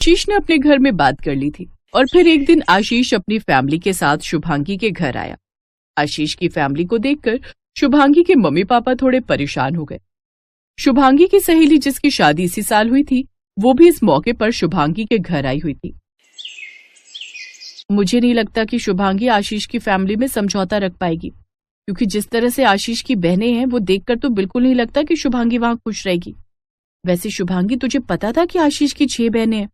आशीष ने अपने घर में बात कर ली थी और फिर एक दिन आशीष अपनी फैमिली के साथ शुभांगी के घर आया। आशीष की फैमिली को देखकर शुभांगी के मम्मी पापा थोड़े परेशान हो गए। शुभांगी की सहेली जिसकी शादी इसी साल हुई थी वो भी इस मौके पर शुभांगी के घर आई हुई थी। मुझे नहीं लगता कि शुभांगी आशीष की फैमिली में समझौता रख पाएगी, क्योंकि जिस तरह से आशीष की बहनें हैं वो देखकर तो बिल्कुल नहीं लगता कि शुभांगी वहां खुश रहेगी। वैसे शुभांगी, तुझे पता था कि आशीष की 6 बहनें हैं?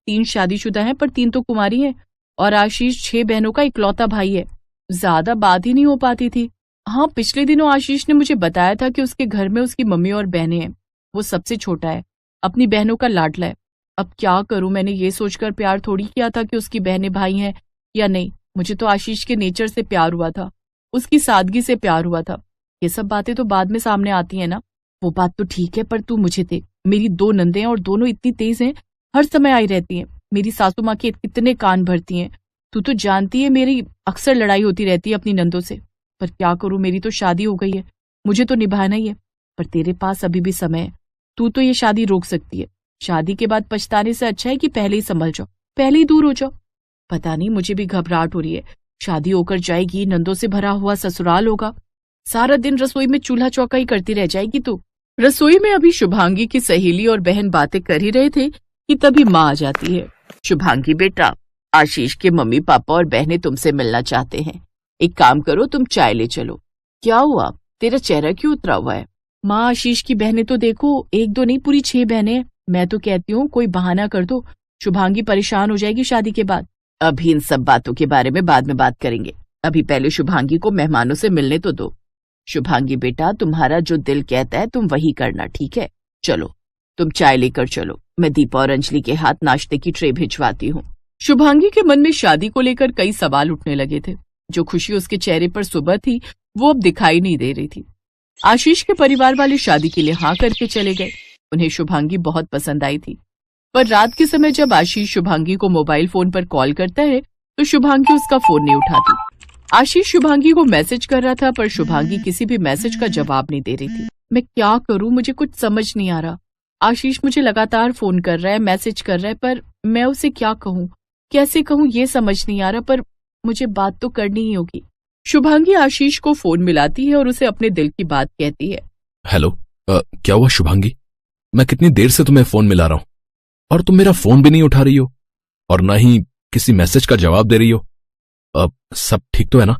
3 शादीशुदा हैं पर 3 तो कुंवारी हैं और आशीष 6 बहनों का इकलौता भाई है। ज्यादा बात ही नहीं हो पाती थी। हाँ, पिछले दिनों आशीष ने मुझे बताया था कि उसके घर में उसकी मम्मी और बहनें हैं। वो सबसे छोटा है, अपनी बहनों का लाडला है। अब क्या करूं, मैंने ये सोचकर प्यार थोड़ी किया था कि उसकी बहनें भाई हैं या नहीं। मुझे तो आशीष के नेचर से प्यार हुआ था, उसकी सादगी से प्यार हुआ था। ये सब बातें तो बाद में सामने आती है ना। वो बात तो ठीक है, पर तू मुझे देख, मेरी 2 नंदे हैं और दोनों इतनी तेज हैं, हर समय आई रहती हैं। मेरी सासू माँ के कितने कान भरती हैं। तू तो जानती है मेरी अक्सर लड़ाई होती रहती है अपनी नंदों से। पर क्या करूं, मेरी तो शादी हो गई है, मुझे तो निभाना ही है। पर तेरे पास अभी भी समय है, तू तो ये शादी रोक सकती है। शादी के बाद पछताने से अच्छा है कि पहले ही संभल जाओ, पहले ही दूर हो जाओ। पता नहीं, मुझे भी घबराहट हो रही है। शादी होकर जाएगी, नंदों से भरा हुआ ससुराल होगा, सारा दिन रसोई में चूल्हा चौका ही करती रह जाएगी तू। रसोई में अभी शुभांगी की सहेली और बहन बातें कर ही रहे थे कि तभी माँ आ जाती है। शुभांगी बेटा, आशीष के मम्मी पापा और बहनें तुमसे मिलना चाहते हैं। एक काम करो, तुम चाय ले चलो। क्या हुआ, तेरा चेहरा क्यों उतरा हुआ है? माँ, आशीष की बहनें तो देखो, 1-2 नहीं, पूरी 6 बहनें हैं। मैं तो कहती हूँ कोई बहाना कर दो, शुभांगी परेशान हो जाएगी शादी के बाद। अभी इन सब बातों के बारे में बाद में बात करेंगे, अभी पहले शुभांगी को मेहमानों से मिलने तो दो। शुभांगी बेटा, तुम्हारा जो दिल कहता है तुम वही करना, ठीक है? चलो, तुम चाय लेकर चलो, मैं दीपा और अंजलि के हाथ नाश्ते की ट्रे भिजवाती हूँ। शुभांगी के मन में शादी को लेकर कई सवाल उठने लगे थे। जो खुशी उसके चेहरे पर सुबह थी वो अब दिखाई नहीं दे रही थी। आशीष के परिवार वाले शादी के लिए हाँ करके चले गए। उन्हें शुभांगी बहुत पसंद आई थी। पर रात के समय जब आशीष शुभांगी को मोबाइल फोन पर कॉल करता है तो शुभांगी उसका फोन नहीं उठाती। आशीष शुभांगी को मैसेज कर रहा था पर शुभांगी किसी भी मैसेज का जवाब नहीं दे रही थी। मैं क्या करूं, मुझे कुछ समझ नहीं आ रहा। आशीष मुझे लगातार फोन कर रहा है, मैसेज कर रहा है, पर मैं उसे क्या कहूं, कैसे कहूं, ये समझ नहीं आ रहा। पर मुझे बात तो करनी ही होगी। शुभांगी आशीष को फोन मिलाती है और उसे अपने दिल की बात कहती है। हेलो, क्या हुआ शुभांगी? मैं कितनी देर से तुम्हें फोन मिला रहा हूं और तुम मेरा फोन भी नहीं उठा रही हो और ना ही किसी मैसेज का जवाब दे रही हो। सब ठीक तो है ना?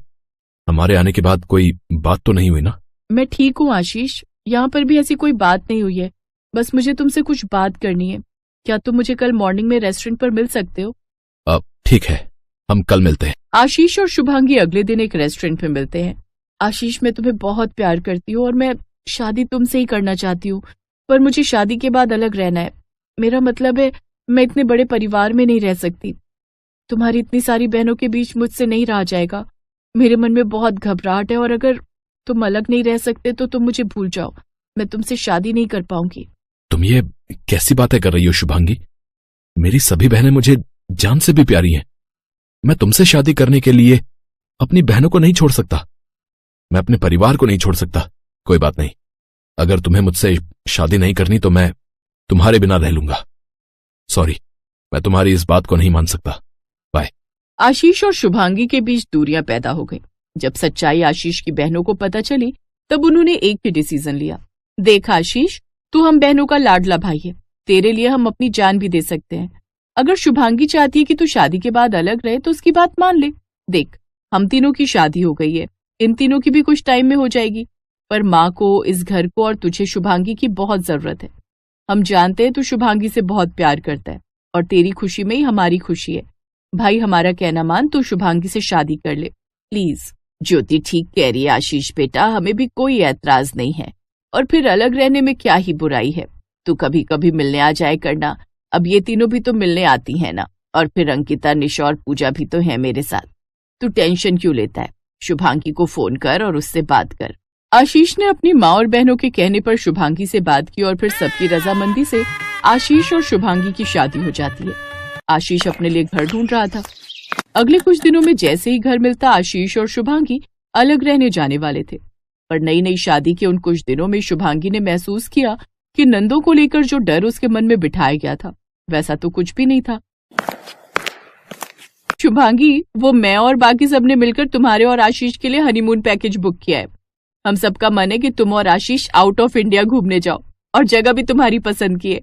हमारे आने के बाद कोई बात तो नहीं हुई ना? मैं ठीक हूँ आशीष, यहाँ पर भी ऐसी कोई बात नहीं हुई है। बस मुझे तुमसे कुछ बात करनी है। क्या तुम मुझे कल मॉर्निंग में रेस्टोरेंट पर मिल सकते हो? ठीक है, हम कल मिलते हैं। आशीष और शुभांगी अगले दिन एक रेस्टोरेंट में मिलते हैं। आशीष, मैं तुम्हें बहुत प्यार करती हूँ और मैं शादी तुमसे ही करना चाहती हूँ, पर मुझे शादी के बाद अलग रहना है। मेरा मतलब है, मैं इतने बड़े परिवार में नहीं रह सकती। तुम्हारी इतनी सारी बहनों के बीच मुझसे नहीं रहा जाएगा। मेरे मन में बहुत घबराहट है और अगर तुम अलग नहीं रह सकते तो तुम मुझे भूल जाओ, मैं तुमसे शादी नहीं कर पाऊंगी। तुम ये कैसी बातें कर रही हो शुभांगी? मेरी सभी बहनें मुझे जान से भी प्यारी हैं। मैं तुमसे शादी करने के लिए अपनी बहनों को नहीं छोड़ सकता, मैं अपने परिवार को नहीं छोड़ सकता। कोई बात नहीं, अगर तुम्हें मुझसे शादी नहीं करनी तो मैं तुम्हारे बिना रह लूंगा। सॉरी, मैं तुम्हारी इस बात को नहीं मान सकता। बाय। आशीष और शुभांगी के बीच दूरियां पैदा हो गई। जब सच्चाई आशीष की बहनों को पता चली तब उन्होंने एक ही डिसीजन लिया। देख आशीष, तू हम बहनों का लाडला भाई है, तेरे लिए हम अपनी जान भी दे सकते हैं। अगर शुभांगी चाहती है कि तू शादी के बाद अलग रहे तो उसकी बात मान ले। देख, हम तीनों की शादी हो गई है, इन तीनों की भी कुछ टाइम में हो जाएगी, पर माँ को, इस घर को और तुझे शुभांगी की बहुत जरूरत है। हम जानते हैं तू शुभांगी से बहुत प्यार करता है और तेरी खुशी में ही हमारी खुशी है। भाई, हमारा कहना मान, तू शुभांगी से शादी कर ले प्लीज। ज्योति ठीक कह रही है आशीष बेटा, हमें भी कोई ऐतराज नहीं है और फिर अलग रहने में क्या ही बुराई है। तू कभी कभी मिलने आ जाए करना, अब ये तीनों भी तो मिलने आती है ना, और फिर अंकिता, निशा और पूजा भी तो है मेरे साथ। तू टेंशन क्यों लेता है? शुभांगी को फोन कर और उससे बात कर। आशीष ने अपनी माँ और बहनों के कहने पर शुभांगी से बात की और फिर सबकी रजामंदी से आशीष और शुभांगी की शादी हो जाती है। आशीष अपने लिए घर ढूंढ रहा था। अगले कुछ दिनों में जैसे ही घर मिलता आशीष और शुभांगी अलग रहने जाने वाले थे। पर नई नई शादी के उन कुछ दिनों में शुभांगी ने महसूस किया कि नंदों को लेकर जो डर उसके मन में बिठाया गया था वैसा तो कुछ भी नहीं था। शुभांगी, वो मैं और बाकी सबने मिलकर तुम्हारे और आशीष के लिए हनीमून पैकेज बुक किया है। हम सबका मन है कि तुम और आशीष आउट ऑफ इंडिया घूमने जाओ, और जगह भी तुम्हारी पसंद की है।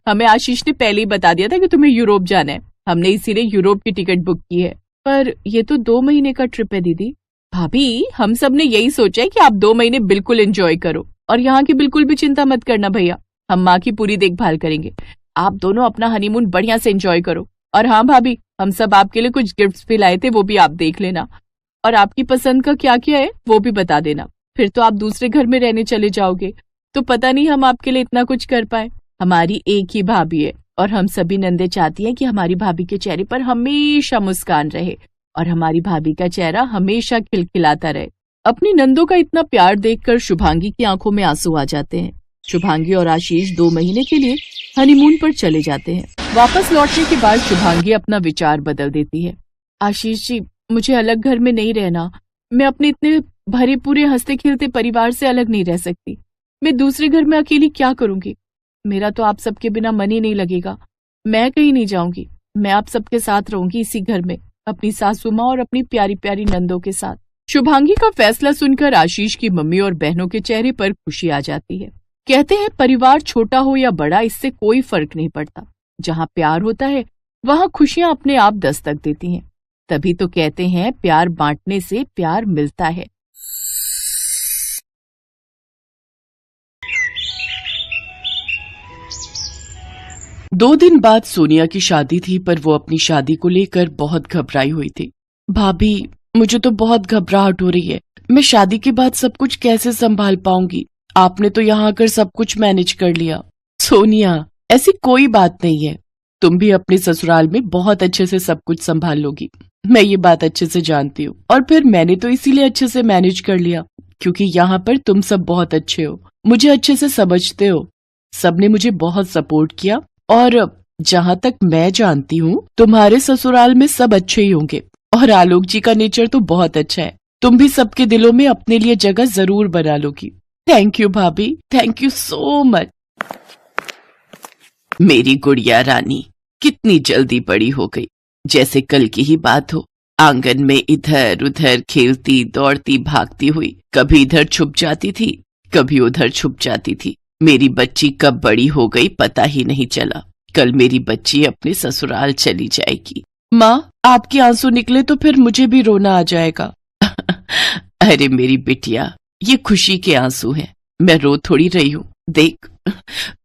हमें आशीष ने पहले ही बता दिया था कि तुम्हें यूरोप जाना है, हमने इसीलिए यूरोप की टिकट बुक की है। पर ये तो 2 महीने का ट्रिप है दीदी। भाभी, हम सब ने यही सोचा है कि आप 2 महीने बिल्कुल एंजॉय करो, और यहाँ की बिल्कुल भी चिंता मत करना भैया, हम माँ की पूरी देखभाल करेंगे। आप दोनों अपना हनीमून बढ़िया से एंजॉय करो। और हाँ भाभी, हम सब आपके लिए कुछ गिफ्ट्स भी लाए थे, वो भी आप देख लेना, और आपकी पसंद का क्या क्या है वो भी बता देना। फिर तो आप दूसरे घर में रहने चले जाओगे, तो पता नहीं हम आपके लिए इतना कुछ कर पाए। हमारी एक ही भाभी है, और हम सभी नंदे चाहती हैं कि हमारी भाभी के चेहरे पर हमेशा मुस्कान रहे, और हमारी भाभी का चेहरा हमेशा खिलखिलाता रहे। अपनी नंदों का इतना प्यार देखकर शुभांगी की आंखों में आंसू आ जाते हैं। शुभांगी और आशीष 2 महीने के लिए हनीमून पर चले जाते हैं। वापस लौटने के बाद शुभांगी अपना विचार बदल देती है। आशीष जी, मुझे अलग घर में नहीं रहना। मैं अपने इतने भरे पूरे हंसते खेलते परिवार से अलग नहीं रह सकती। मैं दूसरे घर में अकेली क्या करूंगी? मेरा तो आप सबके बिना मन ही नहीं लगेगा। मैं कहीं नहीं जाऊंगी, मैं आप सबके साथ रहूंगी इसी घर में, अपनी सासू माँ और अपनी प्यारी प्यारी नंदों के साथ। शुभांगी का फैसला सुनकर आशीष की मम्मी और बहनों के चेहरे पर खुशी आ जाती है। कहते हैं परिवार छोटा हो या बड़ा, इससे कोई फर्क नहीं पड़ता। जहाँ प्यार होता है वहाँ खुशियाँ अपने आप दस्तक देती हैं। तभी तो कहते हैं प्यार बांटने से प्यार मिलता है। दो दिन बाद सोनिया की शादी थी, पर वो अपनी शादी को लेकर बहुत घबराई हुई थी। भाभी, मुझे तो बहुत घबराहट हो रही है। मैं शादी के बाद सब कुछ कैसे संभाल पाऊंगी? आपने तो यहाँ आकर सब कुछ मैनेज कर लिया। सोनिया, ऐसी कोई बात नहीं है। तुम भी अपने ससुराल में बहुत अच्छे से सब कुछ संभाल लोगी, मैं ये बात अच्छे से जानती हूँ। और फिर मैंने तो इसीलिए अच्छे से मैनेज कर लिया क्योंकि यहाँ पर तुम सब बहुत अच्छे हो, मुझे अच्छे से समझते हो। सबने मुझे बहुत सपोर्ट किया, और जहाँ तक मैं जानती हूँ तुम्हारे ससुराल में सब अच्छे ही होंगे। और आलोक जी का नेचर तो बहुत अच्छा है, तुम भी सबके दिलों में अपने लिए जगह जरूर बना लोगी। थैंक यू भाभी, थैंक यू सो मच। मेरी गुड़िया रानी कितनी जल्दी बड़ी हो गई, जैसे कल की ही बात हो। आंगन में इधर उधर खेलती दौड़ती भागती हुई, कभी इधर छुप जाती थी, कभी उधर छुप जाती थी। मेरी बच्ची कब बड़ी हो गई पता ही नहीं चला। कल मेरी बच्ची अपने ससुराल चली जाएगी। माँ, आपके आंसू निकले तो फिर मुझे भी रोना आ जाएगा। अरे मेरी बिटिया, ये खुशी के आंसू हैं, मैं रो थोड़ी रही हूँ। देख,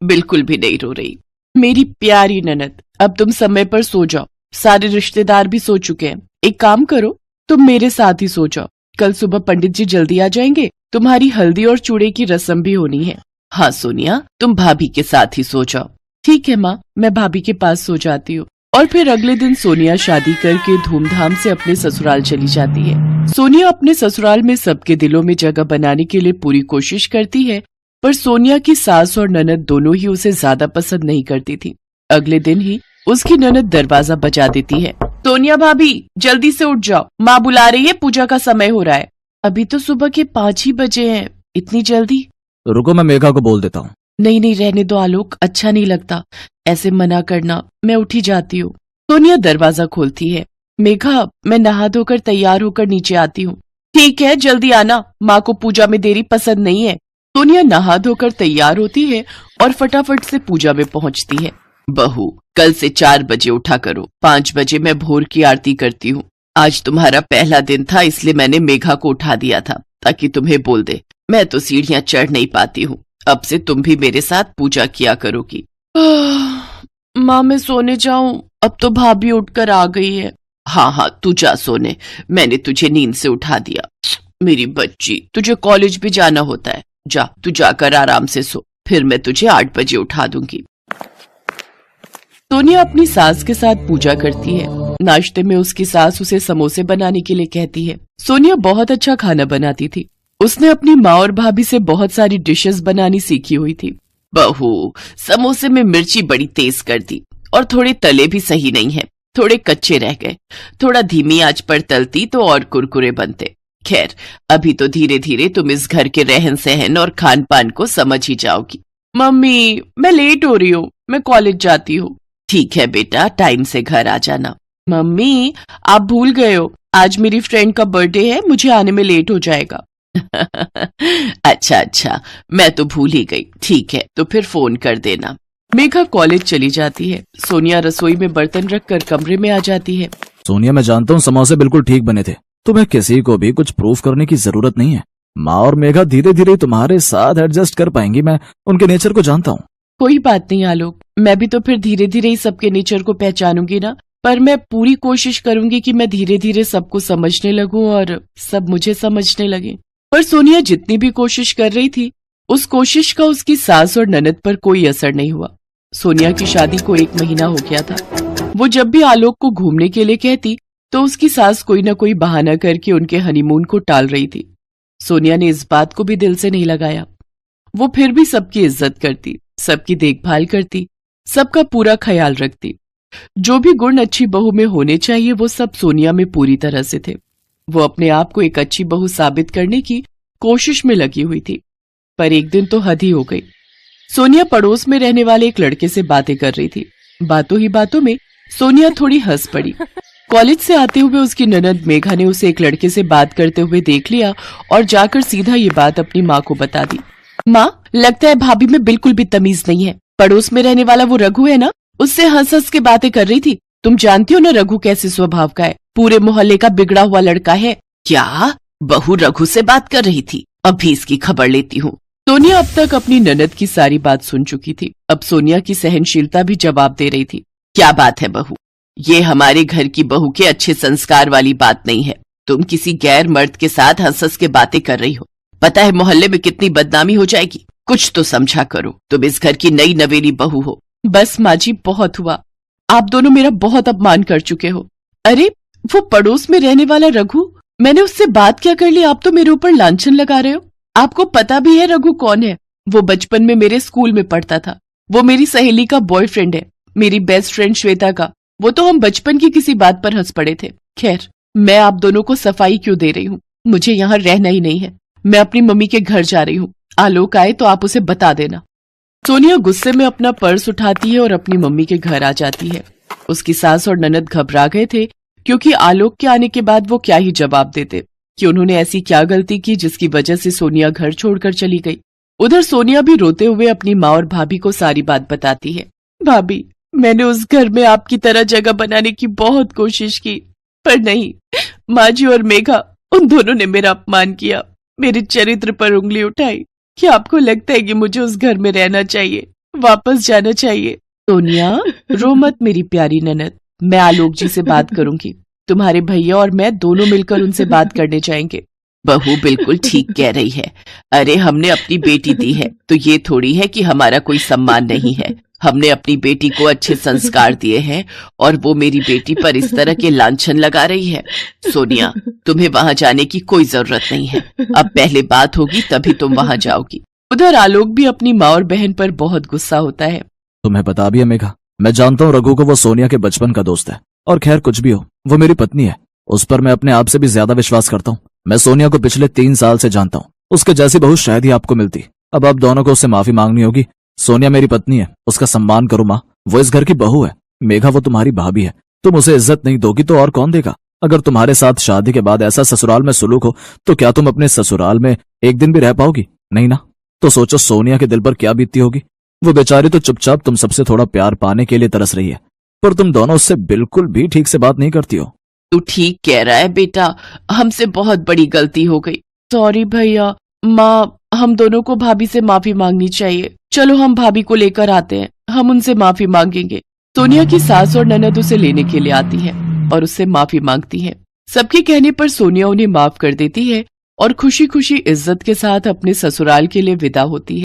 बिल्कुल भी नहीं रो रही। मेरी प्यारी ननद, अब तुम समय पर सो जाओ, सारे रिश्तेदार भी सो चुके हैं। एक काम करो, तुम मेरे साथ ही सो जाओ। कल सुबह पंडित जी जल्दी आ जाएंगे, तुम्हारी हल्दी और चूड़े की रस्म भी होनी है। हाँ सोनिया, तुम भाभी के साथ ही सो जाओ। ठीक है माँ, मैं भाभी के पास सो जाती हूँ। और फिर अगले दिन सोनिया शादी करके धूमधाम से अपने ससुराल चली जाती है। सोनिया अपने ससुराल में सबके दिलों में जगह बनाने के लिए पूरी कोशिश करती है, पर सोनिया की सास और ननद दोनों ही उसे ज्यादा पसंद नहीं करती थी। अगले दिन ही उसकी ननद दरवाजा बजा देती है। सोनिया भाभी, जल्दी से उठ जाओ, माँ बुला रही है, पूजा का समय हो रहा है। अभी तो सुबह के 5 ही बजे हैं, इतनी जल्दी? तो रुको, मैं मेघा को बोल देता हूँ। नहीं नहीं, रहने दो आलोक, अच्छा नहीं लगता ऐसे मना करना, मैं उठी जाती हूँ। सोनिया दरवाजा खोलती है। मेघा, मैं नहा धोकर तैयार होकर नीचे आती हूँ। ठीक है, जल्दी आना, माँ को पूजा में देरी पसंद नहीं है। सोनिया नहा धोकर तैयार होती है और फटाफट से पूजा में पहुँचती है। बहू, कल से 4 बजे उठा करो, 5 बजे मैं भोर की आरती करती हूँ। आज तुम्हारा पहला दिन था, इसलिए मैंने मेघा को उठा दिया था ताकि तुम्हें बोल दे। मैं तो सीढ़ियाँ चढ़ नहीं पाती हूँ, अब से तुम भी मेरे साथ पूजा किया करोगी। माँ, मैं सोने जाऊं? अब तो भाभी उठकर आ गई है। हाँ हाँ, तू जा सोने, मैंने तुझे नींद से उठा दिया। मेरी बच्ची, तुझे कॉलेज भी जाना होता है, जा तू जाकर आराम से सो, फिर मैं तुझे 8 बजे उठा दूंगी। सोनिया अपनी सास के साथ पूजा करती है। नाश्ते में उसकी सास उसे समोसे बनाने के लिए कहती है। सोनिया बहुत अच्छा खाना बनाती थी, उसने अपनी माँ और भाभी से बहुत सारी डिशेस बनानी सीखी हुई थी। बहू, समोसे में मिर्ची बड़ी तेज कर दी और थोड़े तले भी सही नहीं है, थोड़े कच्चे रह गए। थोड़ा धीमी आंच पर तलती तो और कुरकुरे बनते। खैर, अभी तो धीरे धीरे तुम इस घर के रहन सहन और खान पान को समझ ही जाओगी। मम्मी, मैं लेट हो रही हूँ, मैं कॉलेज जाती हूँ। ठीक है बेटा, टाइम से घर आ जाना। मम्मी, आप भूल गए हो, आज मेरी फ्रेंड का बर्थडे है, मुझे आने में लेट हो जाएगा। अच्छा, मैं तो भूल ही गई। ठीक है, तो फिर फोन कर देना। मेघा कॉलेज चली जाती है। सोनिया रसोई में बर्तन रखकर कमरे में आ जाती है। सोनिया, मैं जानता हूँ समोसे बिल्कुल ठीक बने थे, तुम्हें किसी को भी कुछ प्रूफ करने की जरूरत नहीं है। माँ और मेघा धीरे धीरे तुम्हारे साथ एडजस्ट कर पाएंगी, मैं उनके नेचर को जानता हूँ। कोई बात नहीं आलोक, मैं भी तो फिर धीरे धीरे ही सबके नेचर को पहचानूंगी ना। पर मैं पूरी कोशिश करूंगी कि मैं धीरे धीरे सबको समझने लगूं और सब मुझे समझने लगे। पर सोनिया जितनी भी कोशिश कर रही थी, उस कोशिश का उसकी सास और ननद पर कोई असर नहीं हुआ। सोनिया की शादी को 1 महीना हो गया था। वो जब भी आलोक को घूमने के लिए कहती तो उसकी सास कोई न कोई बहाना करके उनके हनीमून को टाल रही थी। सोनिया ने इस बात को भी दिल से नहीं लगाया। वो फिर भी सबकी इज्जत करती, सबकी देखभाल करती, सबका पूरा ख्याल रखती। जो भी गुण अच्छी बहू में होने चाहिए वो सब सोनिया में पूरी तरह से थे। वो अपने आप को एक अच्छी बहू साबित करने की कोशिश में लगी हुई थी। पर एक दिन तो हद ही हो गई। सोनिया पड़ोस में रहने वाले एक लड़के से बातें कर रही थी। बातों ही बातों में सोनिया थोड़ी हंस पड़ी। कॉलेज से आते हुए उसकी ननद मेघा ने उसे एक लड़के से बात करते हुए देख लिया और जाकर सीधा ये बात अपनी माँ को बता दी। माँ, लगता है भाभी में बिल्कुल भी तमीज नहीं है। पड़ोस में रहने वाला वो रघु है ना, उससे हंस हंस के बातें कर रही थी। तुम जानती हो ना रघु कैसे स्वभाव का है, पूरे मोहल्ले का बिगड़ा हुआ लड़का है। क्या बहू रघु से बात कर रही थी? अभी इसकी खबर लेती हूँ। सोनिया अब तक अपनी ननद की सारी बात सुन चुकी थी। अब सोनिया की सहनशीलता भी जवाब दे रही थी। क्या बात है बहू? ये हमारे घर की बहू के अच्छे संस्कार वाली बात नहीं है। तुम किसी गैर मर्द के साथ हंस हंस के बातें कर रही हो। पता है मोहल्ले में कितनी बदनामी हो जाएगी। कुछ तो समझा करो, तुम इस घर की नई नवेली बहू हो। बस माँ जी, बहुत हुआ। आप दोनों मेरा बहुत अपमान कर चुके हो। अरे वो पड़ोस में रहने वाला रघु, मैंने उससे बात क्या कर ली? आप तो मेरे ऊपर लांछन लगा रहे हो। आपको पता भी है रघु कौन है? वो बचपन में मेरे स्कूल में पढ़ता था। वो मेरी सहेली का बॉयफ्रेंड है, मेरी बेस्ट फ्रेंड श्वेता का। वो तो हम बचपन की किसी बात पर हंस पड़े थे। खैर, मैं आप दोनों को सफाई क्यों दे रही हूँ? मुझे यहाँ रहना ही नहीं है। मैं अपनी मम्मी के घर जा रही हूँ। आलोक आए तो आप उसे बता देना। सोनिया गुस्से में अपना पर्स उठाती है और अपनी मम्मी के घर आ जाती है। उसकी सास और ननद घबरा गए थे, क्योंकि आलोक के आने के बाद वो क्या ही जवाब देते कि उन्होंने ऐसी क्या गलती की जिसकी वजह से सोनिया घर छोड़कर चली गई। उधर सोनिया भी रोते हुए अपनी माँ और भाभी को सारी बात बताती है। भाभी, मैंने उस घर में आपकी तरह जगह बनाने की बहुत कोशिश की, पर नहीं। माँ जी और मेघा, उन दोनों ने मेरा अपमान किया, मेरे चरित्र पर उंगली उठाई। क्या आपको लगता है कि मुझे उस घर में रहना चाहिए, वापस जाना चाहिए? सोनिया, रो मत मेरी प्यारी ननद। मैं आलोक जी से बात करूंगी। तुम्हारे भैया और मैं दोनों मिलकर उनसे बात करने जाएंगे। बहू बिल्कुल ठीक कह रही है। अरे हमने अपनी बेटी दी है तो ये थोड़ी है कि हमारा कोई सम्मान नहीं है। हमने अपनी बेटी को अच्छे संस्कार दिए हैं और वो मेरी बेटी पर इस तरह के लांछन लगा रही है। सोनिया, तुम्हें वहां जाने की कोई जरूरत नहीं है। अब पहले बात होगी तभी तुम वहां जाओगी। उधर आलोक भी अपनी माँ और बहन पर बहुत गुस्सा होता है। तुम्हें पता भी है मेघा, मैं जानता हूँ रघु को वो सोनिया के बचपन का दोस्त है। और खैर कुछ भी हो, वो मेरी पत्नी है। उस पर मैं अपने आप से भी ज्यादा विश्वास करता हूँ। मैं सोनिया को पिछले 3 साल से जानता हूँ। उसके जैसी बहू शायद ही आपको मिलती। अब आप दोनों को उससे माफी मांगनी होगी। सोनिया मेरी पत्नी है, उसका सम्मान करो माँ। वो इस घर की बहू है। मेघा, वो तुम्हारी भाभी है। तुम उसे इज्जत नहीं दोगी तो और कौन देगा? अगर तुम्हारे साथ शादी के बाद ऐसा ससुराल में सुलूक हो तो क्या तुम अपने ससुराल में एक दिन भी रह पाओगी? नहीं ना। तो सोचो सोनिया के दिल पर क्या बीतती होगी। वो बेचारी तो चुपचाप तुम सबसे थोड़ा प्यार पाने के लिए तरस रही है, पर तुम दोनों उससे बिल्कुल भी ठीक से बात नहीं करती हो। तू ठीक कह रहा है बेटा, हमसे बहुत बड़ी गलती हो गई। सॉरी भैया। माँ, हम दोनों को भाभी से माफी मांगनी चाहिए। चलो हम भाभी को लेकर आते हैं, हम उनसे माफी मांगेंगे। सोनिया की सास और ननद उसे लेने के लिए आती है और उससे माफी मांगती है। सबके कहने पर सोनिया उन्हें माफ कर देती है और खुशी खुशी इज्जत के साथ अपने ससुराल के लिए विदा होती है।